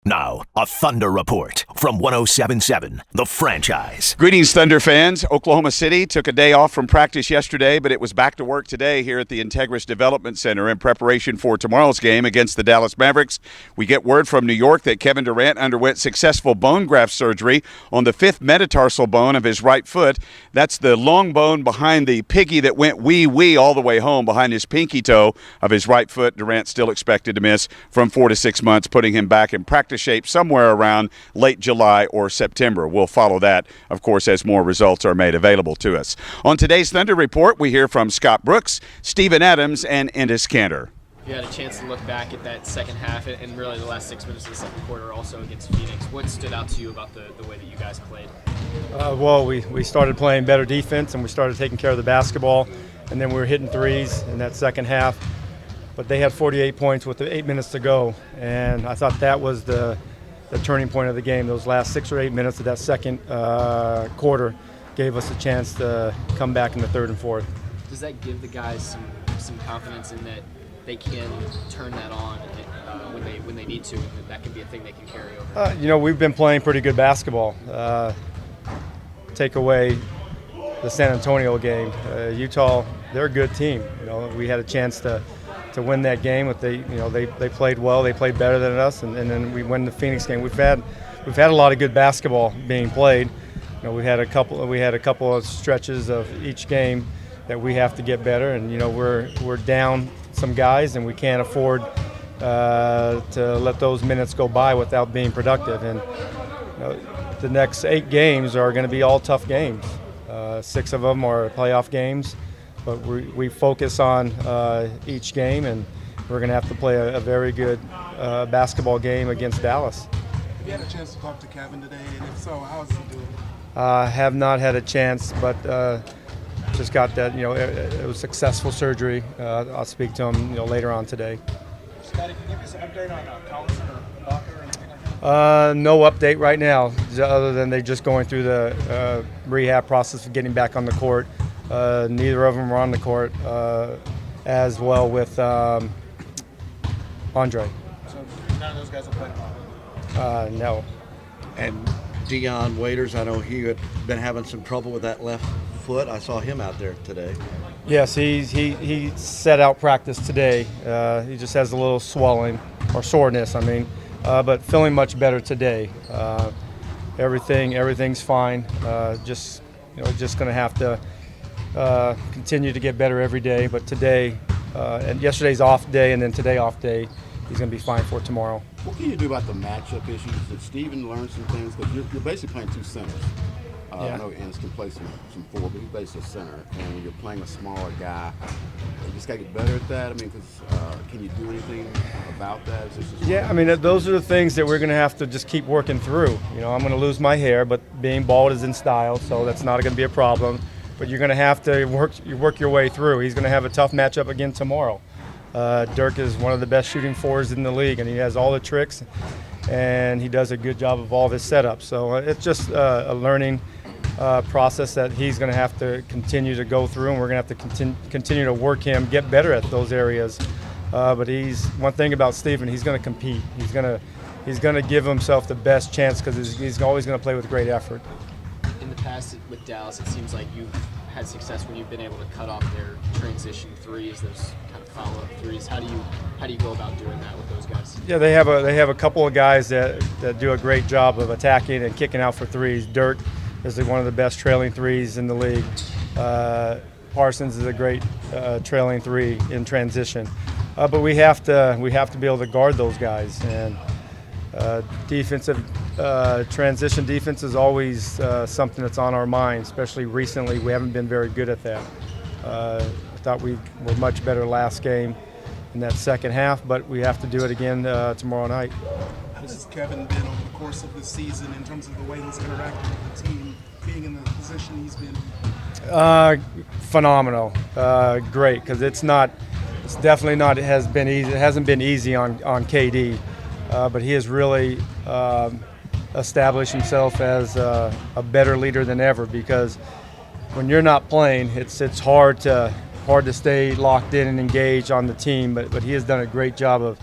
Now, a Thunder Report from 1077 The Franchise. Greetings, Thunder fans. Oklahoma City took a day off from practice yesterday, but it was back to work today here at the Integris Development Center in preparation for tomorrow's game against the Dallas Mavericks. We get word from New York that Kevin Durant underwent successful bone graft surgery on the fifth metatarsal bone of his right foot. That's the long bone behind the piggy that went wee all the way home behind his pinky toe of his right foot. Durant still expected to miss from 4 to 6 months, putting him back in practice shape somewhere around late July or September. We'll follow that, of course, as more results are made available to us. On today's Thunder Report, we hear from Scott Brooks, Steven Adams, and Ennis Cantor. You had a chance to look back at that second half and really the last 6 minutes of the second quarter also against Phoenix. What stood out to you about the way that you guys played? Well, we started playing better defense and we started taking care of the basketball, and then we were hitting threes in that second half. But they had 48 points with 8 minutes to go, and I thought that was the turning point of the game. Those last 6 or 8 minutes of that second quarter gave us a chance to come back in the third and fourth. Does that give the guys some confidence in that they can turn that on when they need to, and that can be a thing they can carry over? We've been playing pretty good basketball. Take away the San Antonio game. Utah, they're a good team. We had a chance to win that game, but they played well. They played better than us, and then we win the Phoenix game. We've had a lot of good basketball being played. We had a couple of stretches of each game that we have to get better, and we're down some guys, and we can't afford to let those minutes go by without being productive. And the next 8 games are going to be all tough games. 6 of them are playoff games. But we focus on each game, and we're going to have to play a very good basketball game against Dallas. Have you had a chance to talk to Kevin today, and if so, how's he doing? Have not had a chance, but just got that. It was successful surgery. I'll speak to him later on today. Scotty, can you give us an update on Collison or Walker or anything like that? No update right now, other than they're just going through the rehab process of getting back on the court. Neither of them were on the court, as well with Andre. So none of those guys will play? No. And Dion Waiters, I know he had been having some trouble with that left foot. I saw him out there today. Yes, he set out practice today. He just has a little swelling or soreness, but feeling much better today. Everything's fine. Just going to have to continue to get better every day, but today and yesterday's off day and then today off day, he's going to be fine for tomorrow. What can you do about the matchup issues? Did Steven learn some things? Because you're basically playing 2 centers. I know Ennis can play some forward, but he's basically a center, and when you're playing a smaller guy, you just got to get better at that. Can you do anything about that? Those are the things that we're going to have to just keep working through. I'm going to lose my hair, but being bald is in style, so that's not going to be a problem. But you're going to have to work your way through. He's going to have a tough matchup again tomorrow. Dirk is one of the best shooting forwards in the league, and he has all the tricks, and he does a good job of all of his setups. So it's just a learning process that he's going to have to continue to go through, and we're going to have to continue to work him, get better at those areas. But one thing about Steven, he's going to compete. He's going to give himself the best chance because he's always going to play with great effort. In the past with Dallas, it seems like you've had success when you've been able to cut off their transition threes, those kind of follow-up threes. How do you go about doing that with those guys? Yeah, they have a couple of guys that do a great job of attacking and kicking out for threes. Dirk is one of the best trailing threes in the league. Parsons is a great trailing three in transition. But we have to be able to guard those guys, and defensive transition defense is always something that's on our mind, especially recently. We haven't been very good at that. I thought we were much better last game in that second half, but we have to do it again tomorrow night. How has Kevin been over the course of the season in terms of the way he's interacted with the team, being in the position he's been? Phenomenal, great, because it's definitely not. It hasn't been easy on KD, but he has really established himself as a better leader than ever. Because when you're not playing, it's hard to stay locked in and engaged on the team. But he has done a great job of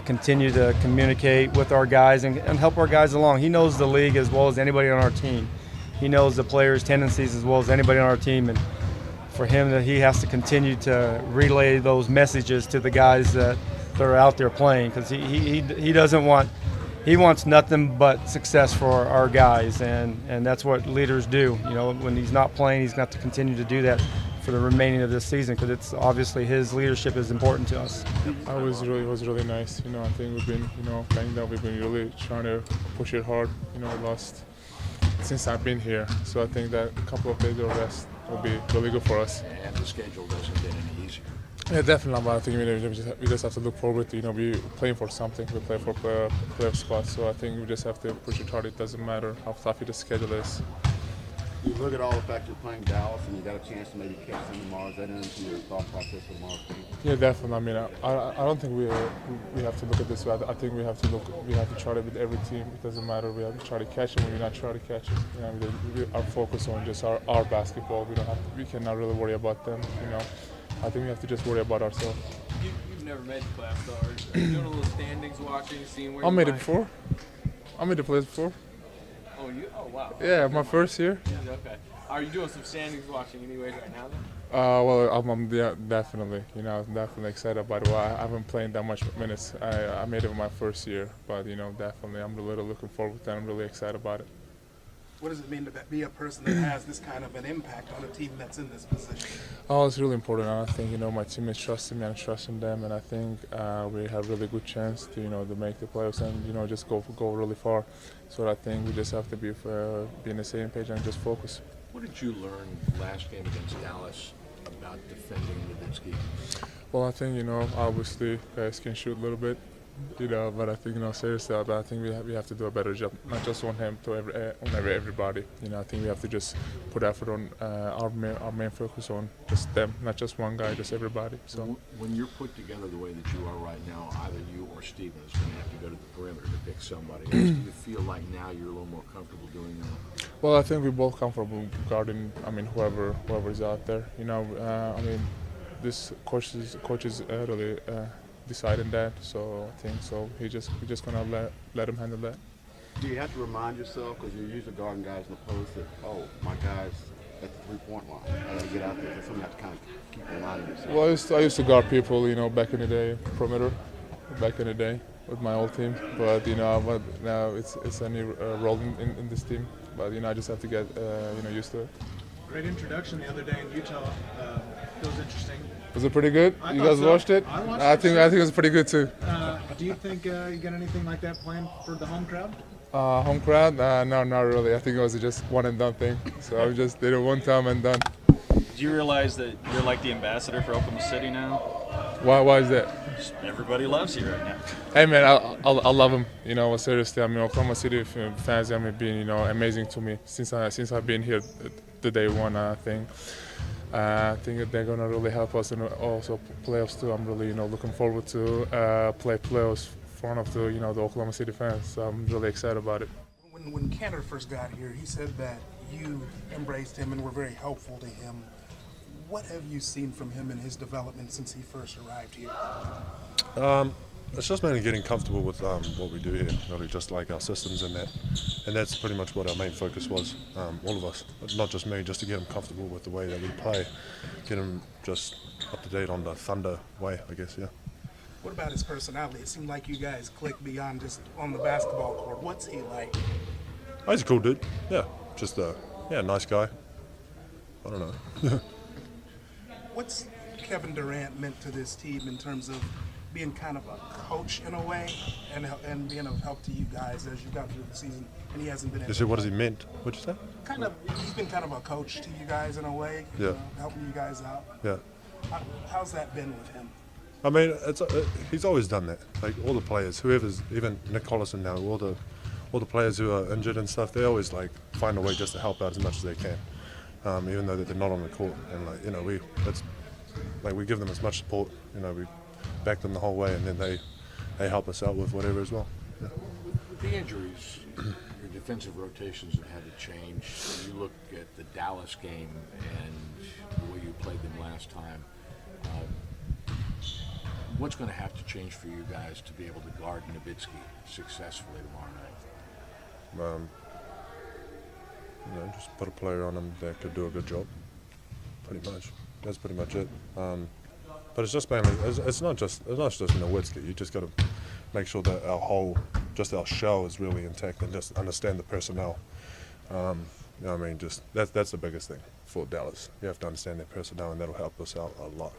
continue to communicate with our guys and help our guys along. He knows the league as well as anybody on our team. He knows the players' tendencies as well as anybody on our team, and for him, that he has to continue to relay those messages to the guys that are out there playing, because he doesn't want, he wants nothing but success for our guys, and that's what leaders do. You know, when he's not playing, he's got to continue to do that for the remaining of this season, because it's obviously his leadership is important to us. It was really nice. You know, I think we've been, playing that. We've been really trying to push it hard. You know, lost since I've been here, so I think that a couple of days of rest will be really good for us. And the schedule doesn't get any easier. Yeah, definitely. But I think we just have to look forward to, be playing for something. We play for playoff spots, so I think we just have to push it hard. It doesn't matter how tough the schedule is. You look at all the fact you're playing Dallas and you got a chance to maybe catch them tomorrow. Is that into your thought process for tomorrow's game? Yeah, definitely. I mean, I don't think we have to look at this way. I think we have to try it with every team. It doesn't matter. We have to try to catch them. We're not trying to catch them. You know, we are focused on just our basketball. We cannot really worry about them. You know, I think we have to just worry about ourselves. You've never made the playoffs, are you doing a little standings watching, seeing where I made it before. I made the playoffs before. Oh, you? Oh, wow. Yeah, my first year. Okay. Are you doing some standings watching anyways right now then? Well, I'm definitely, definitely excited about it. Well, I haven't played that much minutes. I made it my first year, but, definitely I'm really looking forward to it. I'm really excited about it. What does it mean to be a person that has this kind of an impact on a team that's in this position? Oh, it's really important. And I think, my teammates trusting me and trusting them, and I think we have really good chance to, to make the playoffs and, just go really far. So I think we just have to be on the same page and just focus. What did you learn last game against Dallas about defending Nowitzki? Well, I think, obviously guys can shoot a little bit, but I think, seriously, I think we have to do a better job, not just on him, to everybody. I think we have to just put effort on our main focus on just them, not just one guy, just everybody. So when you're put together the way that you are right now, either you or Steven is going to have to go to the perimeter to pick somebody. Do you feel like now you're a little more comfortable doing that? Well, I think we're both comfortable guarding, whoever is out there. This coach is really deciding that, so I think so. We're just gonna let him handle that. Do you have to remind yourself, because you're usually guarding guys in the post, that my guy's at the 3-point line, I gotta get out there? That's something you have to kind of keep reminding yourself. Well, I used to guard people, back in the day, perimeter, back in the day with my old team. But but now it's a new role in this team. But I just have to get used to it. Great introduction the other day in Utah. It was interesting. Was it pretty good? You guys watched it? I think it was pretty good too. Do you think you got anything like that planned for the home crowd? Home crowd? No, not really. I think it was just one and done thing. So I just did it one time and done. Do you realize that you're like the ambassador for Oklahoma City now? Why is that? Everybody loves you right now. Hey man, I love them. Seriously. Oklahoma City fans have been amazing to me since I've been here the day one. I think that they're gonna really help us and also playoffs too. I'm really looking forward to play playoffs in front of the Oklahoma City fans. So I'm really excited about it. When Cantor first got here, he said that you embraced him and were very helpful to him. What have you seen from him in his development since he first arrived here? It's just mainly getting comfortable with what we do here, really just like our systems and that's pretty much what our main focus was, all of us, not just me, just to get him comfortable with the way that we play, get him just up to date on the Thunder way, I guess, yeah. What about his personality? It seemed like you guys clicked beyond just on the basketball court. What's he like? Oh, he's a cool dude, yeah, just a nice guy. I don't know. What's Kevin Durant meant to this team in terms of being kind of a coach in a way and being of help to you guys as you got through the season, and he hasn't been able to... What does he meant? What'd you say? He's been kind of a coach to you guys in a way, helping you guys out. Yeah. How's that been with him? I mean, he's always done that. Like all the players, whoever's, even Nick Collison now, all the players who are injured and stuff, they always like find a way just to help out as much as they can, even though they're not on the court. And we give them as much support. We back them the whole way, and then they help us out with whatever as well. Yeah. With the injuries, your defensive rotations have had to change. You look at the Dallas game and the way you played them last time. What's going to have to change for you guys to be able to guard Nowitzki successfully tomorrow night? Just put a player on him that could do a good job. Pretty much. That's pretty much it. But it's just mainly, it's not just Nowitzki. You just got to make sure that our shell is really intact and just understand the personnel. Just that's the biggest thing for Dallas. You have to understand their personnel, and that'll help us out a lot.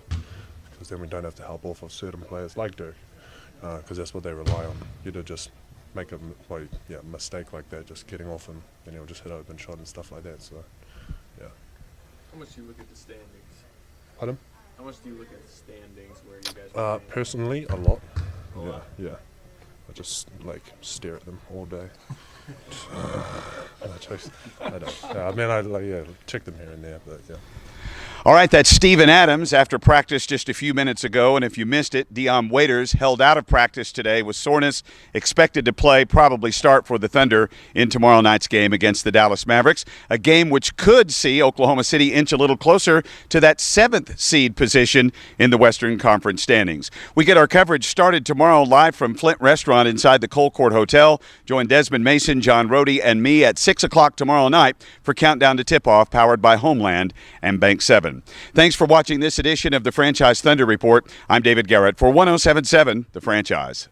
Because then we don't have to help off of certain players like Dirk, because that's what they rely on. You to just make a mistake like that, just getting off and just hit open shot and stuff like that. So, yeah. How much do you look at the standings? Pardon? How much do you look at the standings where you guys are Personally, a lot. A lot? Yeah. I just stare at them all day. I don't. Check them here and there, but yeah. All right, that's Steven Adams after practice just a few minutes ago. And if you missed it, Dion Waiters held out of practice today with soreness, expected to play, probably start for the Thunder in tomorrow night's game against the Dallas Mavericks, a game which could see Oklahoma City inch a little closer to that 7th seed position in the Western Conference standings. We get our coverage started tomorrow live from Flint Restaurant inside the Colcourt Hotel. Join Desmond Mason, John Rohde, and me at 6 o'clock tomorrow night for Countdown to Tip-Off, powered by Homeland and Bank 7. Thanks for watching this edition of the Franchise Thunder Report. I'm David Garrett for 1077 The Franchise.